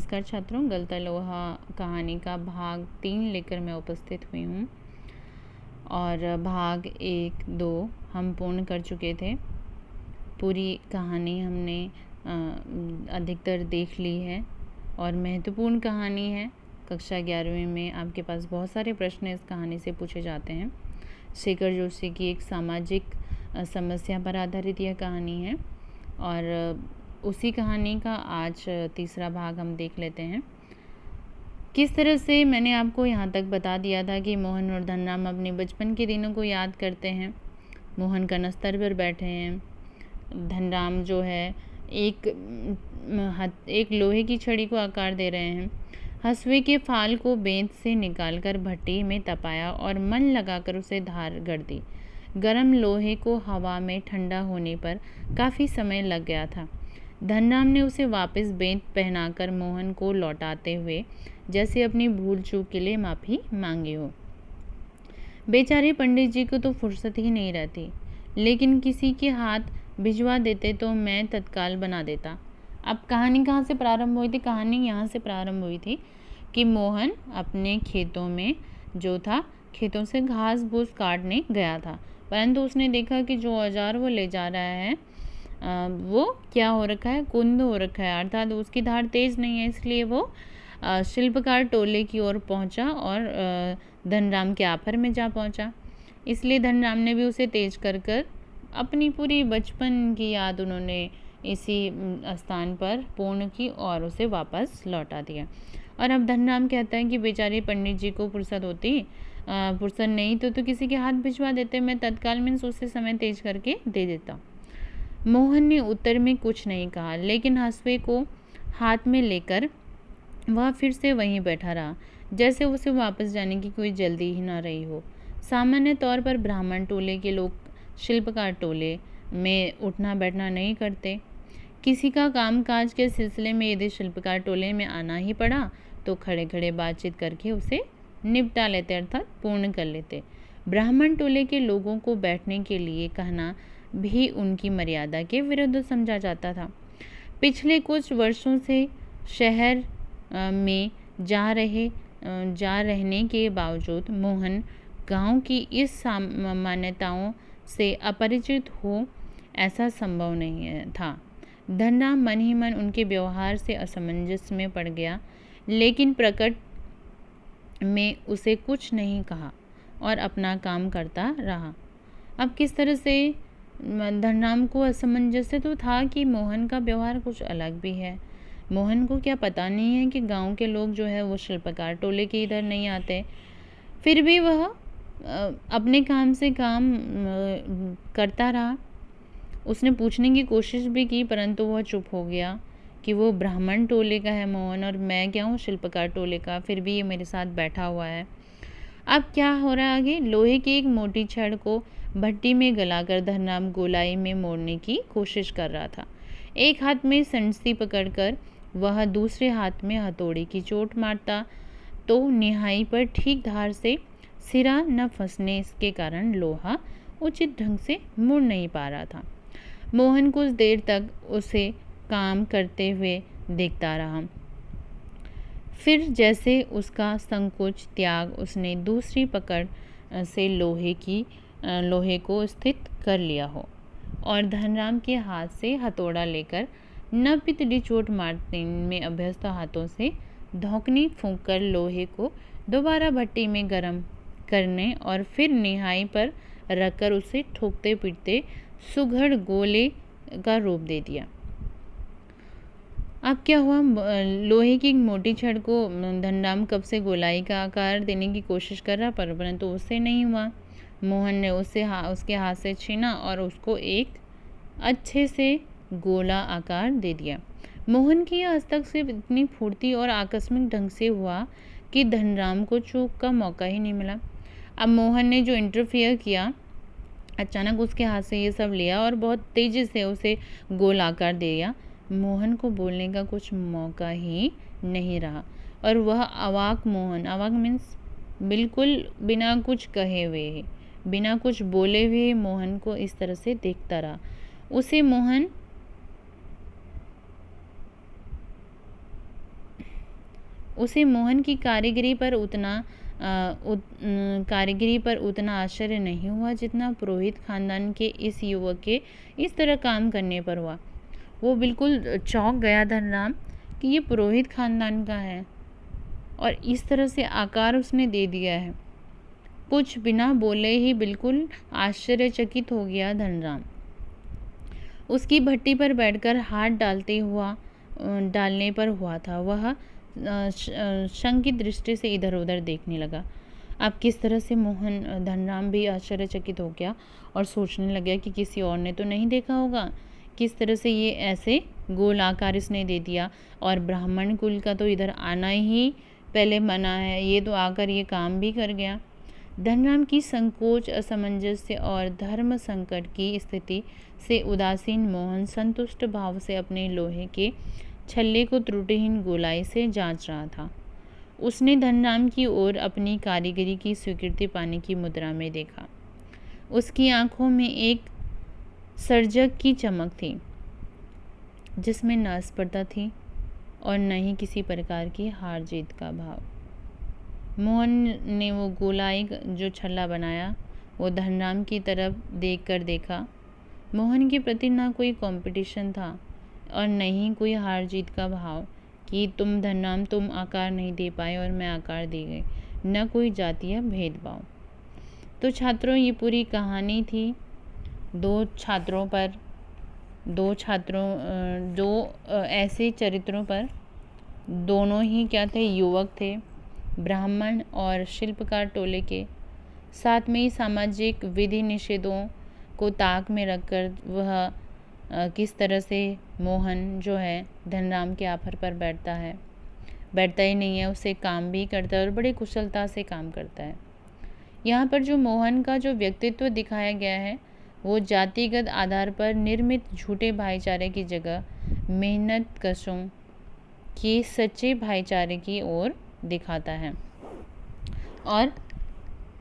नमस्कार छात्रों, गलता लोहा कहानी का भाग 3 लेकर मैं उपस्थित हुई हूँ और भाग 1, 2 हम पूर्ण कर चुके थे। पूरी कहानी हमने अधिकतर देख ली है और महत्वपूर्ण कहानी है। कक्षा 11वीं में आपके पास बहुत सारे प्रश्न इस कहानी से पूछे जाते हैं। शेखर जोशी की एक सामाजिक समस्या पर आधारित यह कहानी है और उसी कहानी का आज तीसरा भाग हम देख लेते हैं। किस तरह से मैंने आपको यहाँ तक बता दिया था कि मोहन और धनराम अपने बचपन के दिनों को याद करते हैं। मोहन कनस्तर पर बैठे हैं। धनराम जो है एक लोहे की छड़ी को आकार दे रहे हैं। हसुए के फाल को बेंत से निकालकर भट्टी में तपाया और मन लगाकर उसे धार गड़ दी। गर्म लोहे को हवा में ठंडा होने पर काफ़ी समय लग गया था। धनराम ने उसे वापस बेंत पहनाकर मोहन को लौटाते हुए जैसे अपनी भूल चूक के लिए माफ़ी मांगी हो। बेचारे पंडित जी को तो फुर्सत ही नहीं रहती, लेकिन किसी के हाथ भिजवा देते तो मैं तत्काल बना देता। अब कहानी कहाँ से प्रारंभ हुई थी? कहानी यहाँ से प्रारंभ हुई थी कि मोहन अपने खेतों में जो था, खेतों से घास फूस काटने गया था, परंतु उसने देखा कि जो औजार वो ले जा रहा है वो क्या हो रखा है, कुंद हो रखा है, अर्थात उसकी धार तेज नहीं है। इसलिए वो शिल्पकार टोले की ओर पहुंचा और धनराम के आफर में जा पहुंचा। इसलिए धनराम ने भी उसे तेज कर कर अपनी पूरी बचपन की याद उन्होंने इसी स्थान पर पूर्ण की और उसे वापस लौटा दिया। और अब धनराम कहता है कि बेचारे पंडित जी को फुर्सत होती, फुर्सत नहीं तो किसी के हाथ भिजवा देते, मैं तत्काल में उसे समय तेज करके दे देता। मोहन ने उत्तर में कुछ नहीं कहा, लेकिन हंसुए को हाथ में लेकर वह फिर से वहीं बैठा रहा, जैसे उसे वापस जाने की कोई जल्दी ही न रही हो। सामान्य तौर पर ब्राह्मण टोले के लोग शिल्पकार टोले में उठना बैठना नहीं करते। किसी का कामकाज के सिलसिले में यदि शिल्पकार टोले में आना ही पड़ा तो खड़े खड़े बातचीत करके उसे निपटा लेते, अर्थात पूर्ण कर लेते। ब्राह्मण टोले के लोगों को बैठने के लिए कहना भी उनकी मर्यादा के विरुद्ध समझा जाता था। पिछले कुछ वर्षों से शहर में जा रहने के बावजूद मोहन गांव की इस मान्यताओं से अपरिचित हो ऐसा संभव नहीं था। धनराम मन ही मन उनके व्यवहार से असमंजस में पड़ गया, लेकिन प्रकट में उसे कुछ नहीं कहा और अपना काम करता रहा। अब किस तरह से धनराम को असमंजस तो था कि मोहन का व्यवहार कुछ अलग भी है। मोहन को क्या पता नहीं है कि गांव के लोग जो है वो शिल्पकार टोले के इधर नहीं आते। फिर भी वह अपने काम से काम करता रहा। उसने पूछने की कोशिश भी की, परंतु वह चुप हो गया कि वो ब्राह्मण टोले का है मोहन और मैं क्या हूँ शिल्पकार टोले का, फिर भी ये मेरे साथ बैठा हुआ है। अब क्या हो रहा है आगे? लोहे की एक मोटी छड़ को भट्टी में गलाकर धनराम गोलाई में मोड़ने की कोशिश कर रहा था। एक हाथ में संडसी पकड़कर वह दूसरे हाथ में हथौड़ी की चोट मारता तो निहाई पर ठीक धार से सिरा न फंसने के कारण लोहा उचित ढंग से मुड़ नहीं पा रहा था। मोहन कुछ देर तक उसे काम करते हुए देखता रहा। फिर जैसे उसका संकोच त्याग उसने दूसरी पकड़ से लोहे को स्थित कर लिया हो और धनराम के हाथ से हथौड़ा लेकर न पितली चोट मारने में अभ्यस्त हाथों से धौकनी फूंककर लोहे को दोबारा भट्टी में गर्म करने और फिर निहाई पर रखकर उसे ठोकते पीटते सुघड़ गोले का रूप दे दिया। अब क्या हुआ? लोहे की एक मोटी छड़ को धनराम कब से गोलाई का आकार देने की कोशिश कर रहा, परंतु उससे नहीं हुआ। मोहन ने उसके हाथ से छीना और उसको एक अच्छे से गोला आकार दे दिया। मोहन की यह हस्तक्षेप इतनी फुर्ती और आकस्मिक ढंग से हुआ कि धनराम को चूक का मौका ही नहीं मिला। अब मोहन ने जो इंटरफियर किया, अचानक उसके हाथ से ये सब लिया और बहुत तेजी से उसे गोल आकार दे दिया। मोहन को बोलने का कुछ मौका ही नहीं रहा और वह अवाक मीन्स बिल्कुल बिना कुछ कहे हुए, बिना कुछ बोले हुए मोहन को इस तरह से देखता रहा। उसे मोहन उसे मोहन की कारीगरी पर उतना आश्चर्य नहीं हुआ जितना पुरोहित खानदान के इस युवक के इस तरह काम करने पर हुआ। वो बिल्कुल चौंक गया धनराम कि ये पुरोहित खानदान का है और इस तरह से आकार उसने दे दिया है। कुछ बिना बोले ही बिल्कुल आश्चर्यचकित हो गया धनराम। उसकी भट्टी पर बैठकर हाथ डालने पर हुआ था। वह शंकित दृष्टि से इधर उधर देखने लगा। अब किस तरह से धनराम भी आश्चर्यचकित हो गया और सोचने लगा कि किसी और ने तो नहीं देखा होगा, किस तरह से ये ऐसे गोल आकार इसने दे दिया, और ब्राह्मण कुल का तो इधर आना ही पहले मना है, ये तो आकर ये काम भी कर गया। धनराम की संकोच, असमंजस्य और धर्म संकट की स्थिति से उदासीन मोहन संतुष्ट भाव से अपने लोहे के छल्ले को त्रुटिहीन गोलाई से जांच रहा था। उसने धनराम की ओर अपनी कारीगरी की स्वीकृति पाने की मुद्रा में देखा। उसकी आंखों में एक सर्जक की चमक थी जिसमें न स्पर्धा थी और न ही किसी प्रकार की हार जीत का भाव। मोहन ने वो गोलाई जो छल्ला बनाया वो धनराम की तरफ देखा। मोहन के प्रति न कोई कंपटीशन था और न ही कोई हार जीत का भाव कि धनराम तुम आकार नहीं दे पाए और मैं आकार दे गई, न कोई जातीय भेदभाव। तो छात्रों, ये पूरी कहानी थी दो ऐसे चरित्रों पर। दोनों ही क्या थे? युवक थे, ब्राह्मण और शिल्पकार टोले के। साथ में ही सामाजिक विधि निषेधों को ताक में रखकर वह किस तरह से मोहन जो है धनराम के ऑफर पर बैठता ही नहीं है, उससे काम भी करता है और बड़ी कुशलता से काम करता है। यहाँ पर जो मोहन का जो व्यक्तित्व दिखाया गया है वो जातिगत आधार पर निर्मित झूठे भाईचारे की जगह मेहनत कशों के सच्चे भाईचारे की ओर दिखाता है और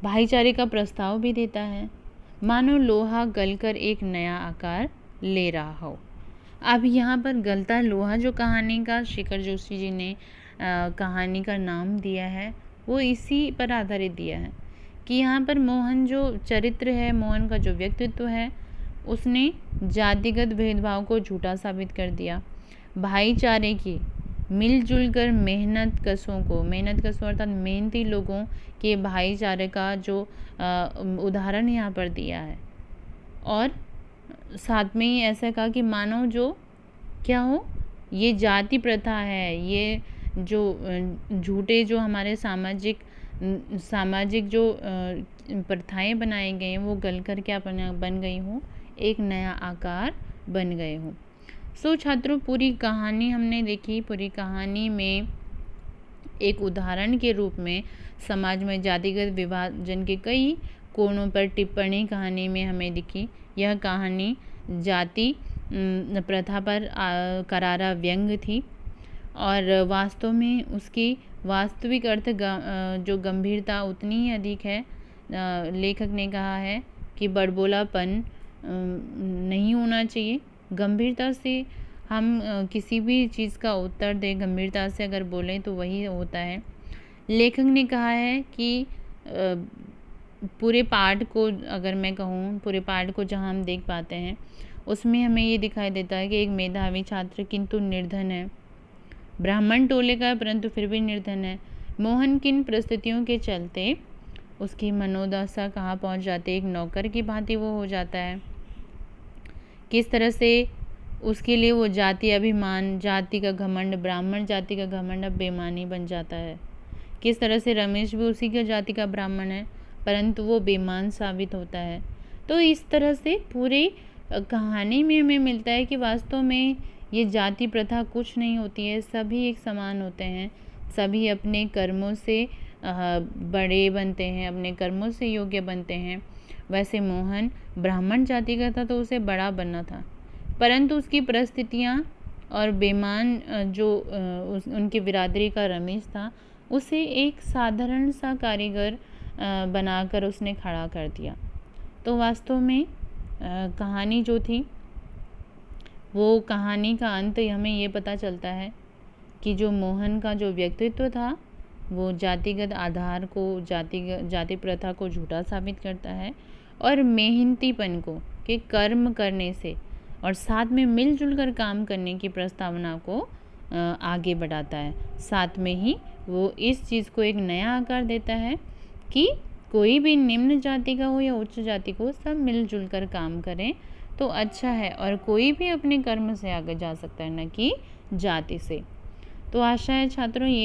भाईचारे का प्रस्ताव भी देता है, मानो लोहा गलकर एक नया आकार ले रहा हो। अब यहाँ पर गलता लोहा जो कहानी का शेखर जोशी जी ने कहानी का नाम दिया है वो इसी पर आधारित दिया है कि यहाँ पर मोहन जो चरित्र है, मोहन का जो व्यक्तित्व है, उसने जातिगत भेदभाव को झूठा साबित कर दिया। भाईचारे की मिलजुल कर मेहनत कशों अर्थात मेहनती लोगों के भाईचारे का जो उदाहरण यहाँ पर दिया है, और साथ में ही ऐसा कहा कि मानो जो क्या हो, ये जाति प्रथा है, ये जो झूठे जो हमारे सामाजिक जो प्रथाएं बनाई गई हैं वो गलकर क्या बन गई हो, एक नया आकार बन गए हो। सो छात्रों, पूरी कहानी हमने देखी। पूरी कहानी में एक उदाहरण के रूप में समाज में जातिगत विभाजन के कई कोणों पर टिप्पणी कहानी में हमें दिखी। यह कहानी जाति प्रथा पर करारा व्यंग थी और वास्तव में उसकी वास्तविक अर्थ जो गंभीरता उतनी ही अधिक है। लेखक ने कहा है कि बड़बोलापन नहीं होना चाहिए। गंभीरता से हम किसी भी चीज़ का उत्तर दें, गंभीरता से अगर बोलें तो वही होता है। लेखक ने कहा है कि पूरे पाठ को अगर मैं कहूँ, पूरे पाठ को जहाँ हम देख पाते हैं उसमें हमें ये दिखाई देता है कि एक मेधावी छात्र किंतु निर्धन है, ब्राह्मण टोले का परंतु फिर भी निर्धन है। मोहन किन परिस्थितियों के चलते उसकी मनोदशा कहाँ पहुँच जाती है, एक नौकर की भांति वो हो जाता है। किस तरह से उसके लिए वो जाति अभिमान, जाति का घमंड, ब्राह्मण जाति का घमंड अब बेईमानी बन जाता है। किस तरह से रमेश भी उसी की जाति का ब्राह्मण है परंतु वो बेईमान साबित होता है। तो इस तरह से पूरी कहानी में हमें मिलता है कि वास्तव में ये जाति प्रथा कुछ नहीं होती है, सभी एक समान होते हैं, सभी अपने कर्मों से बड़े बनते हैं, अपने कर्मों से योग्य बनते हैं। वैसे मोहन ब्राह्मण जाति का था तो उसे बड़ा बनना था, परंतु उसकी परिस्थितियाँ और बेईमान जो उनकी बिरादरी का रमेश था उसे एक साधारण सा कारीगर बनाकर उसने खड़ा कर दिया। तो वास्तव में कहानी जो थी वो कहानी का अंत हमें ये पता चलता है कि जो मोहन का जो व्यक्तित्व था वो जातिगत आधार को, जाति प्रथा को झूठा साबित करता है और मेहनतीपन को, कि कर्म करने से और साथ में मिलजुल कर काम करने की प्रस्तावना को आगे बढ़ाता है। साथ में ही वो इस चीज़ को एक नया आकार देता है कि कोई भी निम्न जाति का हो या उच्च जाति को, सब मिलजुल कर काम करें तो अच्छा है और कोई भी अपने कर्म से आगे जा सकता है, न कि जाति से। तो आशा है छात्रों ये